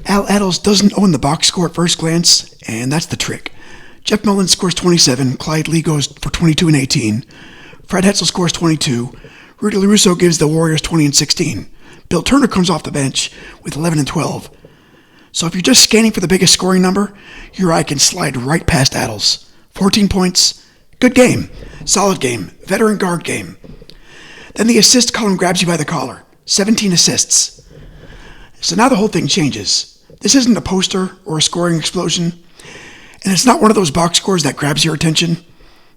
Al Attles doesn't own the box score at first glance, and that's the trick. Jeff Mullins scores 27, Clyde Lee goes for 22 and 18, Fred Hetzel scores 22, Rudy LaRusso gives the Warriors 20 and 16. Bill Turner comes off the bench with 11 and 12. So if you're just scanning for the biggest scoring number, your eye can slide right past Attles. 14 points, good game, solid game, veteran guard game. Then the assist column grabs you by the collar, 17 assists. So now the whole thing changes. This isn't a poster or a scoring explosion, and it's not one of those box scores that grabs your attention.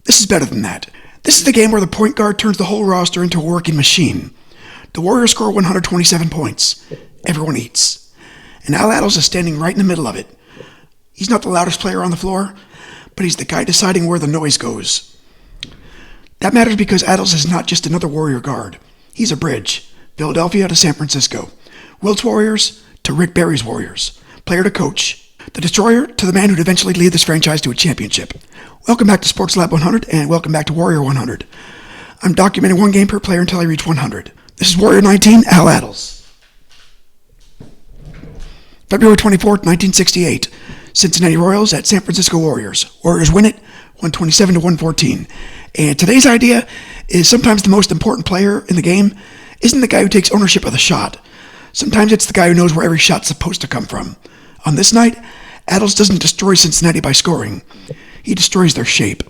This is better than that. This is the game where the point guard turns the whole roster into a working machine. The Warriors score 127 points. Everyone eats. And Al Attles is standing right in the middle of it. He's not the loudest player on the floor, but he's the guy deciding where the noise goes. That matters because Attles is not just another Warrior guard. He's a bridge. Philadelphia to San Francisco. Wilt's Warriors to Rick Barry's Warriors. Player to coach. The destroyer to the man who'd eventually lead this franchise to a championship. Welcome back to Sports Lab 100 and welcome back to Warrior 100. I'm documenting one game per player until I reach 100. This is Warrior 19, Al Attles. February 24th, 1968. Cincinnati Royals at San Francisco Warriors. Warriors win it, 127 to 114. And today's idea is sometimes the most important player in the game isn't the guy who takes ownership of the shot. Sometimes it's the guy who knows where every shot's supposed to come from. On this night, Attles doesn't destroy Cincinnati by scoring. He destroys their shape.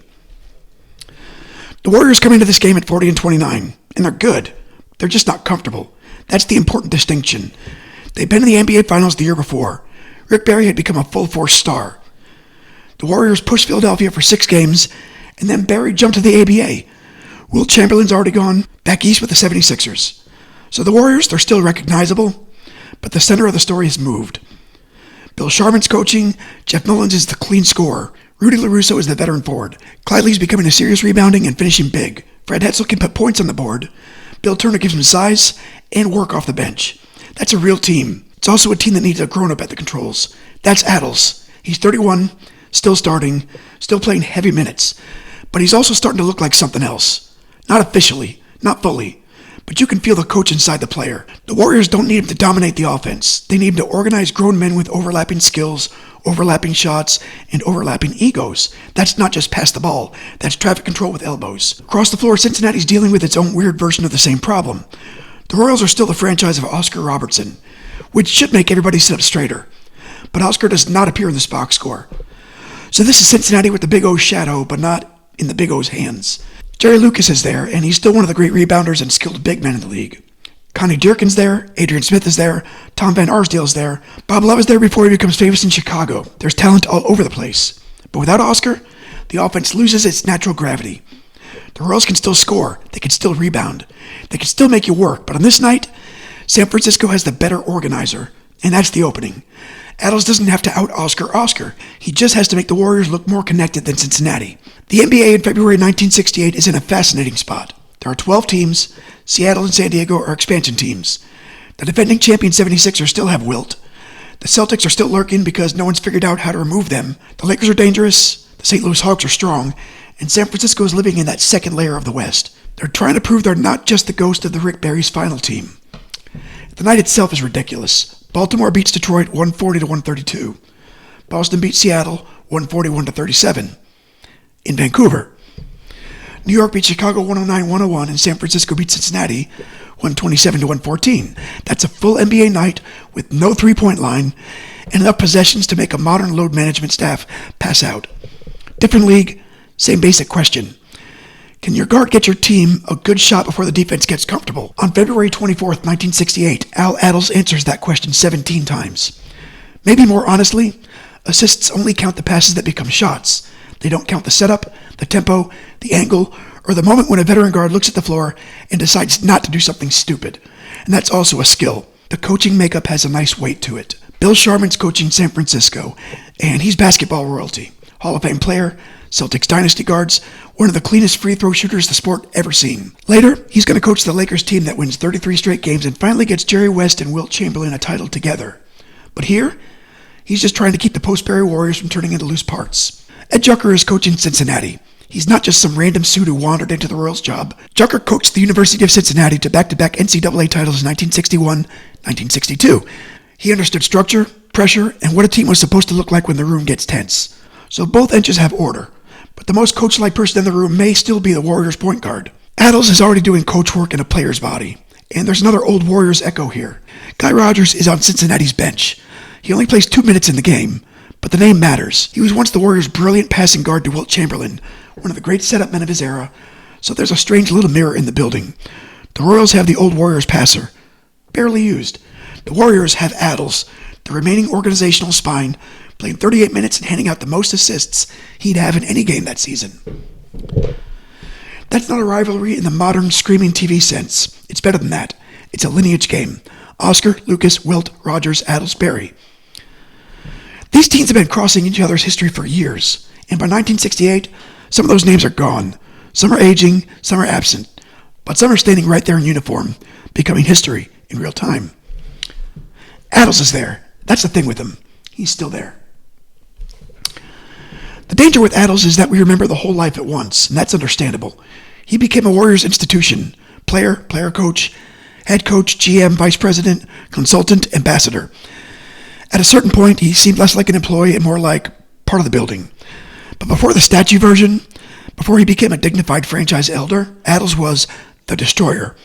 The Warriors come into this game at 40 and 29, and they're good. They're just not comfortable. That's the important distinction. They'd been in the NBA Finals the year before. Rick Barry had become a full-force star. The Warriors pushed Philadelphia for 6 games, and then Barry jumped to the ABA. Wilt Chamberlain's already gone, back east with the 76ers. So the Warriors, they're still recognizable, but the center of the story has moved. Bill Sharman's coaching, Jeff Mullins is the clean scorer, Rudy LaRusso is the veteran forward, Clyde Lee's becoming a serious rebounding and finishing big, Fred Hetzel can put points on the board, Bill Turner gives him size and work off the bench. That's a real team. It's also a team that needs a grown-up at the controls. That's Attles. He's 31, still starting, still playing heavy minutes, but he's also starting to look like something else. Not officially, not fully, but you can feel the coach inside the player. The Warriors don't need him to dominate the offense. They need him to organize grown men with overlapping skills, overlapping shots, and overlapping egos. That's not just pass the ball. That's traffic control with elbows. Across the floor, Cincinnati's dealing with its own weird version of the same problem. The Royals are still the franchise of Oscar Robertson, which should make everybody sit up straighter. But Oscar does not appear in this box score. So this is Cincinnati with the Big O's shadow, but not in the Big O's hands. Jerry Lucas is there, and he's still one of the great rebounders and skilled big men in the league. Connie Durkin's there, Adrian Smith is there, Tom Van Arsdale's there, Bob Love is there before he becomes famous in Chicago. There's talent all over the place. But without Oscar, the offense loses its natural gravity. The Royals can still score, they can still rebound, they can still make you work, but on this night, San Francisco has the better organizer, and that's the opening. Attles doesn't have to out-Oscar Oscar. He just has to make the Warriors look more connected than Cincinnati. The NBA in February 1968 is in a fascinating spot. There are 12 teams. Seattle and San Diego are expansion teams. The defending champion 76ers still have Wilt. The Celtics are still lurking because no one's figured out how to remove them. The Lakers are dangerous. The St. Louis Hawks are strong. And San Francisco is living in that second layer of the West. They're trying to prove they're not just the ghost of the Rick Barry's final team. The night itself is ridiculous. Baltimore beats Detroit 140 to 132. Boston beats Seattle 141 to 37. In Vancouver, New York beats Chicago 109-101, and San Francisco beats Cincinnati 127 to 114. That's a full NBA night with no three-point line and enough possessions to make a modern load management staff pass out. Different league, same basic question. Can your guard get your team a good shot before the defense gets comfortable? On February 24th, 1968, Al Attles answers that question 17 times. Maybe more honestly, assists only count the passes that become shots. They don't count the setup, the tempo, the angle, or the moment when a veteran guard looks at the floor and decides not to do something stupid. And that's also a skill. The coaching makeup has a nice weight to it. Bill Sharman's coaching San Francisco, and he's basketball royalty. Hall of Fame player, Celtics dynasty guards, one of the cleanest free throw shooters the sport ever seen. Later, he's going to coach the Lakers team that wins 33 straight games and finally gets Jerry West and Wilt Chamberlain a title together. But here, he's just trying to keep the post-Barry Warriors from turning into loose parts. Ed Jucker is coaching Cincinnati. He's not just some random suit who wandered into the Royals job. Jucker coached the University of Cincinnati to back-to-back NCAA titles in 1961, 1962. He understood structure, pressure, and what a team was supposed to look like when the room gets tense. So both benches have order, but the most coach-like person in the room may still be the Warriors point guard. Attles is already doing coach work in a player's body, and there's another old Warriors echo here. Guy Rogers is on Cincinnati's bench. He only plays 2 minutes in the game, but the name matters. He was once the Warriors' brilliant passing guard to Wilt Chamberlain, one of the great setup men of his era, so there's a strange little mirror in the building. The Royals have the old Warriors passer, barely used. The Warriors have Attles, the remaining organizational spine, playing 38 minutes and handing out the most assists he'd have in any game that season. That's not a rivalry in the modern screaming TV sense. It's better than that. It's a lineage game. Oscar, Lucas, Wilt, Rogers, Attles, Barry. These teams have been crossing each other's history for years, and by 1968, some of those names are gone. Some are aging, some are absent, but some are standing right there in uniform, becoming history in real time. Attles is there. That's the thing with him. He's still there. The danger with Attles is that we remember the whole life at once, and that's understandable. He became a Warriors institution: player, coach, head coach, GM, vice president, consultant, ambassador. At a certain point, he seemed less like an employee and more like part of the building. But before the statue version, before he became a dignified franchise elder, Attles was the Destroyer.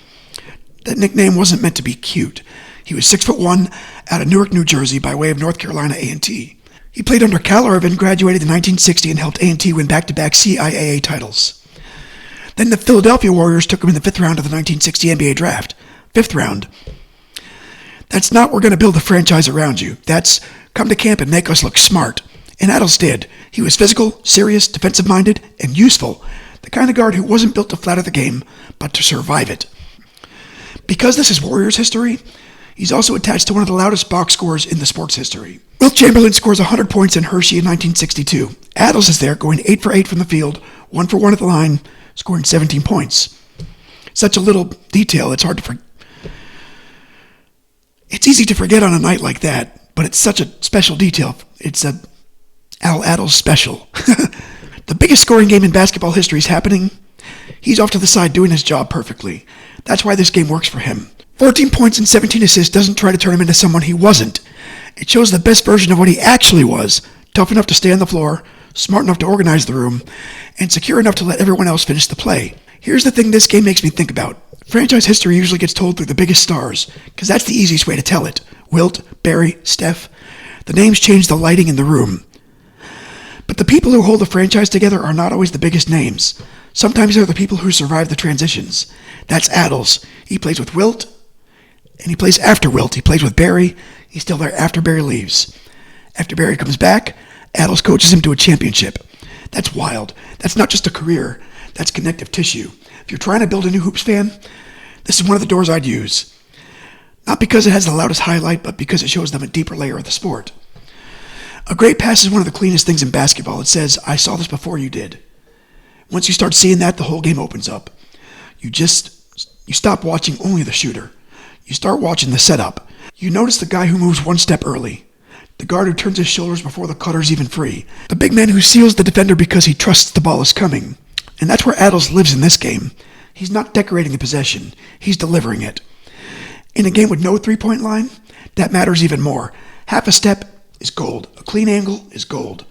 That nickname wasn't meant to be cute. He was 6'1", out of Newark, New Jersey, by way of North Carolina A&T. He played under Cal Irvin, graduated in 1960, and helped A&T win back-to-back CIAA titles. Then the Philadelphia Warriors took him in the 5th round of the 1960 NBA draft. 5th round. That's not we're going to build a franchise around you. That's come to camp and make us look smart. And Attles did. He was physical, serious, defensive-minded, and useful. The kind of guard who wasn't built to flatter the game, but to survive it. Because this is Warriors history, he's also attached to one of the loudest box scores in the sports history. Wilt Chamberlain scores 100 points in Hershey in 1962. Attles is there, going 8 for 8 from the field, 1 for 1 at the line, scoring 17 points. Such a little detail, it's hard to forget. It's easy to forget on a night like that, but it's such a special detail. It's a Al Attles special. The biggest scoring game in basketball history is happening. He's off to the side doing his job perfectly. That's why this game works for him. 14 points and 17 assists doesn't try to turn him into someone he wasn't. It shows the best version of what he actually was: tough enough to stay on the floor, smart enough to organize the room, and secure enough to let everyone else finish the play. Here's the thing this game makes me think about. Franchise history usually gets told through the biggest stars, because that's the easiest way to tell it. Wilt, Barry, Steph. The names change the lighting in the room. But the people who hold the franchise together are not always the biggest names. Sometimes they're the people who survive the transitions. That's Attles. He plays with Wilt, and he plays after Wilt. He plays with Barry. He's still there after Barry leaves. After Barry comes back, Attles coaches him to a championship. That's wild. That's not just a career. That's connective tissue. If you're trying to build a new Hoops fan, this is one of the doors I'd use. Not because it has the loudest highlight, but because it shows them a deeper layer of the sport. A great pass is one of the cleanest things in basketball. It says, I saw this before you did. Once you start seeing that, the whole game opens up. You stop watching only the shooter. You start watching the setup. You notice the guy who moves one step early. The guard who turns his shoulders before the cutter's even free. The big man who seals the defender because he trusts the ball is coming. And that's where Attles lives in this game. He's not decorating the possession. He's delivering it. In a game with no three-point line, that matters even more. Half a step is gold. A clean angle is gold.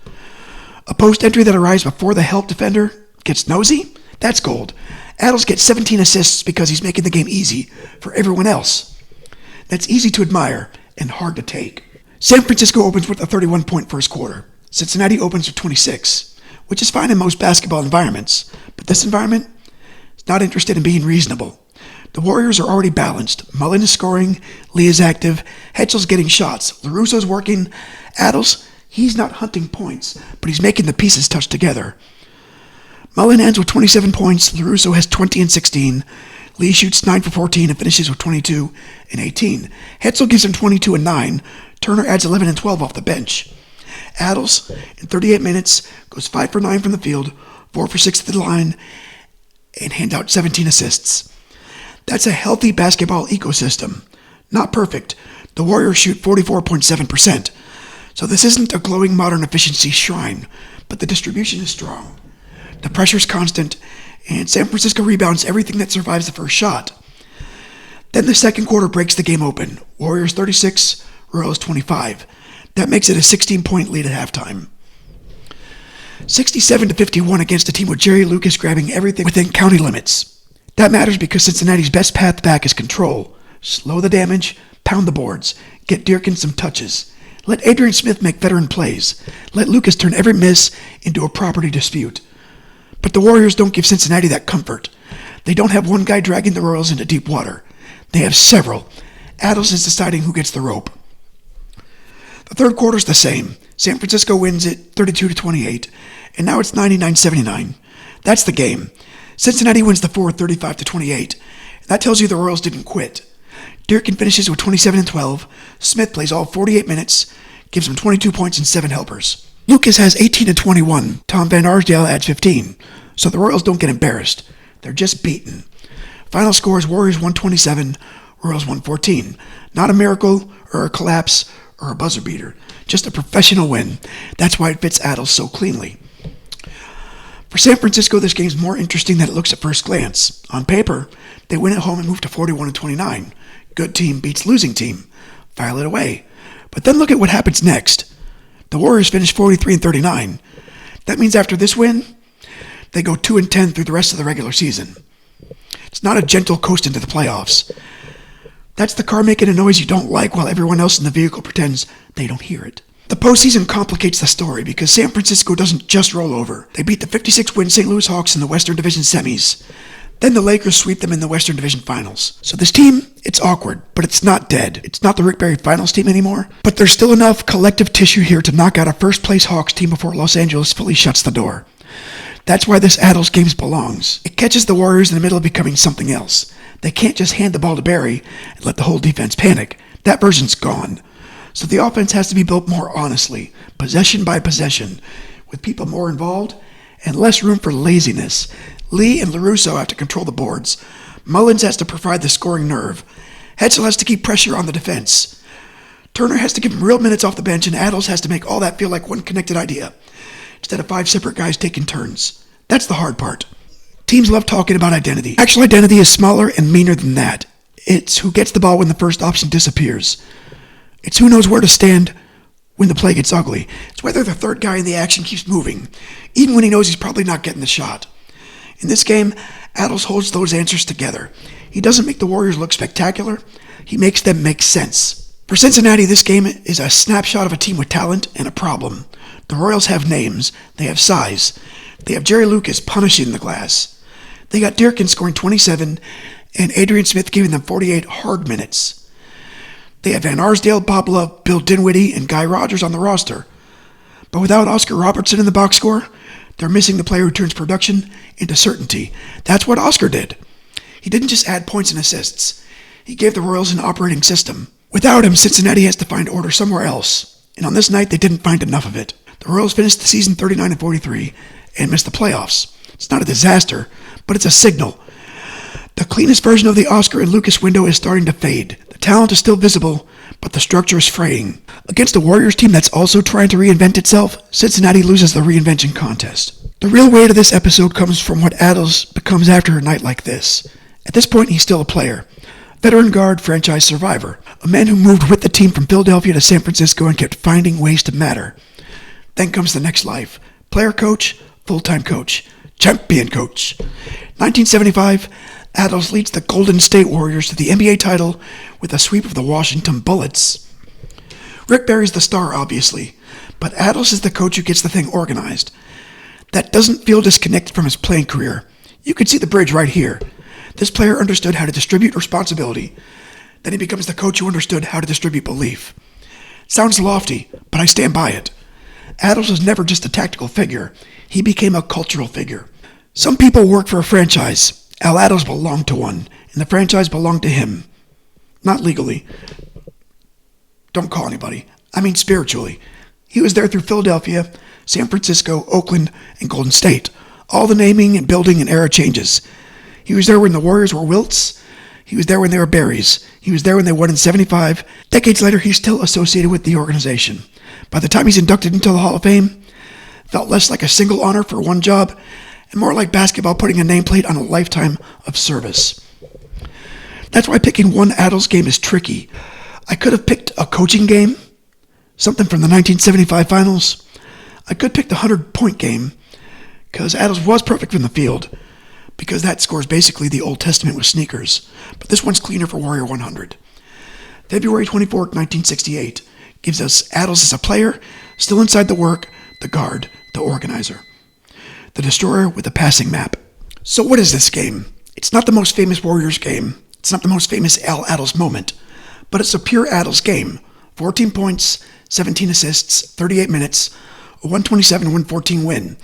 A post entry that arrives before the help defender gets nosy, that's gold. Attles gets 17 assists because he's making the game easy for everyone else. That's easy to admire and hard to take. San Francisco opens with a 31-point first quarter. Cincinnati opens with 26, which is fine in most basketball environments, but this environment is not interested in being reasonable. The Warriors are already balanced. Mullen is scoring, Lee is active, Hetzel's getting shots, LaRusso's working. Attles, he's not hunting points, but he's making the pieces touch together. Mullen ends with 27 points, LaRusso has 20 and 16, Lee shoots 9 for 14 and finishes with 22 and 18. Hetzel gives him 22 and 9, Turner adds 11 and 12 off the bench. Attles, in 38 minutes, goes 5 for 9 from the field, 4 for 6 at the line, and hands out 17 assists. That's a healthy basketball ecosystem. Not perfect. The Warriors shoot 44.7%. So this isn't a glowing modern efficiency shrine, but the distribution is strong. The pressure's constant, and San Francisco rebounds everything that survives the first shot. Then the second quarter breaks the game open. Warriors 36, Royals 25. That makes it a 16-point lead at halftime. 67-51 against a team with Jerry Lucas grabbing everything within county limits. That matters because Cincinnati's best path back is control. Slow the damage, pound the boards, get Dearkin some touches. Let Adrian Smith make veteran plays. Let Lucas turn every miss into a property dispute. But the Warriors don't give Cincinnati that comfort. They don't have one guy dragging the Royals into deep water. They have several. Attles is deciding who gets the rope. The third quarter's the same. San Francisco wins it 32-28, and now it's 99-79. That's the game. Cincinnati wins the fourth 35-28. That tells you the Royals didn't quit. Dearkin finishes with 27-12. Smith plays all 48 minutes, gives him 22 points and 7 helpers. Lucas has 18-21. Tom Van Arsdale adds 15. So the Royals don't get embarrassed. They're just beaten. Final score is Warriors 127, Royals 114. Not a miracle or a collapse or a buzzer beater. Just a professional win. That's why it fits Attles so cleanly. For San Francisco, this game's more interesting than it looks at first glance. On paper, they win at home and move to 41-29. Good team beats losing team. File it away. But then look at what happens next. The Warriors finish 43-39. That means after this win, they go 2-10 through the rest of the regular season. It's not a gentle coast into the playoffs. That's the car making a noise you don't like while everyone else in the vehicle pretends they don't hear it. The postseason complicates the story because San Francisco doesn't just roll over. They beat the 56-win St. Louis Hawks in the Western Division semis. Then the Lakers sweep them in the Western Division finals. So this team, it's awkward, but it's not dead. It's not the Rick Barry finals team anymore, but there's still enough collective tissue here to knock out a first-place Hawks team before Los Angeles fully shuts the door. That's why this Attles game belongs. It catches the Warriors in the middle of becoming something else. They can't just hand the ball to Barry and let the whole defense panic. That version's gone. So the offense has to be built more honestly, possession by possession, with people more involved and less room for laziness. Lee and LaRusso have to control the boards. Mullins has to provide the scoring nerve. Hetzel has to keep pressure on the defense. Turner has to give him real minutes off the bench, and Attles has to make all that feel like one connected idea, instead of 5 separate guys taking turns. That's the hard part. Teams love talking about identity. Actual identity is smaller and meaner than that. It's who gets the ball when the first option disappears. It's who knows where to stand when the play gets ugly. It's whether the third guy in the action keeps moving, even when he knows he's probably not getting the shot. In this game, Attles holds those answers together. He doesn't make the Warriors look spectacular. He makes them make sense. For Cincinnati, this game is a snapshot of a team with talent and a problem. The Royals have names. They have size. They have Jerry Lucas punishing the glass. They got Dearkin scoring 27 and Adrian Smith giving them 48 hard minutes. They have Van Arsdale, Bob Love, Bill Dinwiddie, and Guy Rogers on the roster. But without Oscar Robertson in the box score, they're missing the player who turns production into certainty. That's what Oscar did. He didn't just add points and assists. He gave the Royals an operating system. Without him, Cincinnati has to find order somewhere else. And on this night, they didn't find enough of it. The Royals finished the season 39-43 and missed the playoffs. It's not a disaster, but it's a signal. The cleanest version of the Oscar and Lucas window is starting to fade. The talent is still visible, but the structure is fraying. Against a Warriors team that's also trying to reinvent itself, Cincinnati loses the reinvention contest. The real weight of this episode comes from what Attles becomes after a night like this. At this point, he's still a player. Veteran guard, franchise survivor. A man who moved with the team from Philadelphia to San Francisco and kept finding ways to matter. Then comes the next life. Player coach, full-time coach, champion coach. 1975, Attles leads the Golden State Warriors to the NBA title with a sweep of the Washington Bullets. Rick Barry's the star, obviously, but Attles is the coach who gets the thing organized. That doesn't feel disconnected from his playing career. You can see the bridge right here. This player understood how to distribute responsibility. Then he becomes the coach who understood how to distribute belief. Sounds lofty, but I stand by it. Attles was never just a tactical figure. He became a cultural figure. Some people work for a franchise. Al Attles belonged to one, and the franchise belonged to him. Not legally. Don't call anybody. I mean spiritually. He was there through Philadelphia, San Francisco, Oakland, and Golden State. All the naming and building and era changes. He was there when the Warriors were Wilts. He was there when they were Barrys. He was there when they won in 75. Decades later, he's still associated with the organization. By the time he's inducted into the Hall of Fame, felt less like a single honor for one job and more like basketball putting a nameplate on a lifetime of service. That's why picking one Attles game is tricky. I could have picked a coaching game, something from the 1975 finals. I could pick the 100-point game, because Attles was perfect from the field, because that score is basically the Old Testament with sneakers, but this one's cleaner for Warrior 100. February 24th, 1968, gives us Attles as a player, still inside the work, the guard, the organizer. The Destroyer with the passing map. So what is this game? It's not the most famous Warriors game. It's not the most famous Al Attles moment. But it's a pure Attles game. 14 points, 17 assists, 38 minutes, a 127-114 win.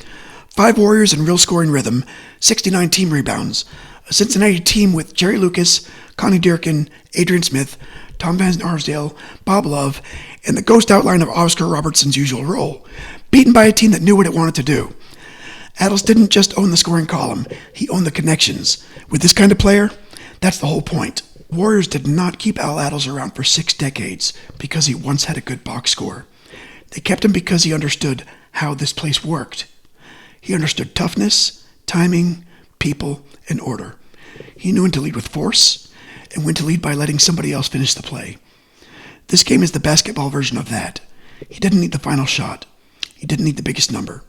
5 Warriors in real scoring rhythm, 69 team rebounds. A Cincinnati team with Jerry Lucas, Connie Durkin, Adrian Smith, Tom Van Arsdale, Bob Love, and the ghost outline of Oscar Robertson's usual role. Beaten by a team that knew what it wanted to do. Attles didn't just own the scoring column, he owned the connections. With this kind of player, that's the whole point. Warriors did not keep Al Attles around for 6 decades because he once had a good box score. They kept him because he understood how this place worked. He understood toughness, timing, people, and order. He knew when to lead with force and when to lead by letting somebody else finish the play. This game is the basketball version of that. He didn't need the final shot. He didn't need the biggest number.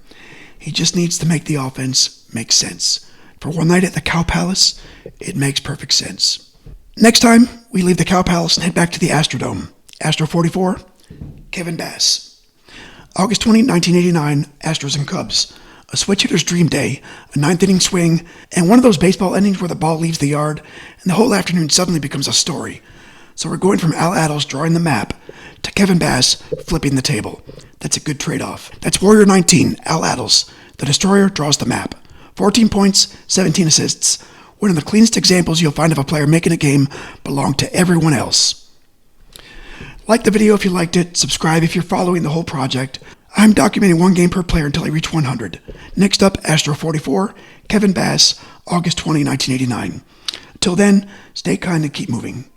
He just needs to make the offense make sense. For one night at the Cow Palace, it makes perfect sense. Next time, we leave the Cow Palace and head back to the Astrodome. Astro 44, Kevin Bass. August 20, 1989, Astros and Cubs. A switch hitter's dream day, a 9th-inning swing, and one of those baseball innings where the ball leaves the yard, and the whole afternoon suddenly becomes a story. So we're going from Al Attles drawing the map to Kevin Bass flipping the table. That's a good trade-off. That's Warrior 19, Al Attles. The Destroyer draws the map. 14 points, 17 assists. One of the cleanest examples you'll find of a player making a game belong to everyone else. Like the video if you liked it, subscribe if you're following the whole project. I'm documenting 1 game per player until I reach 100. Next up, Astro 44, Kevin Bass, August 20, 1989. Until then, stay kind and keep moving.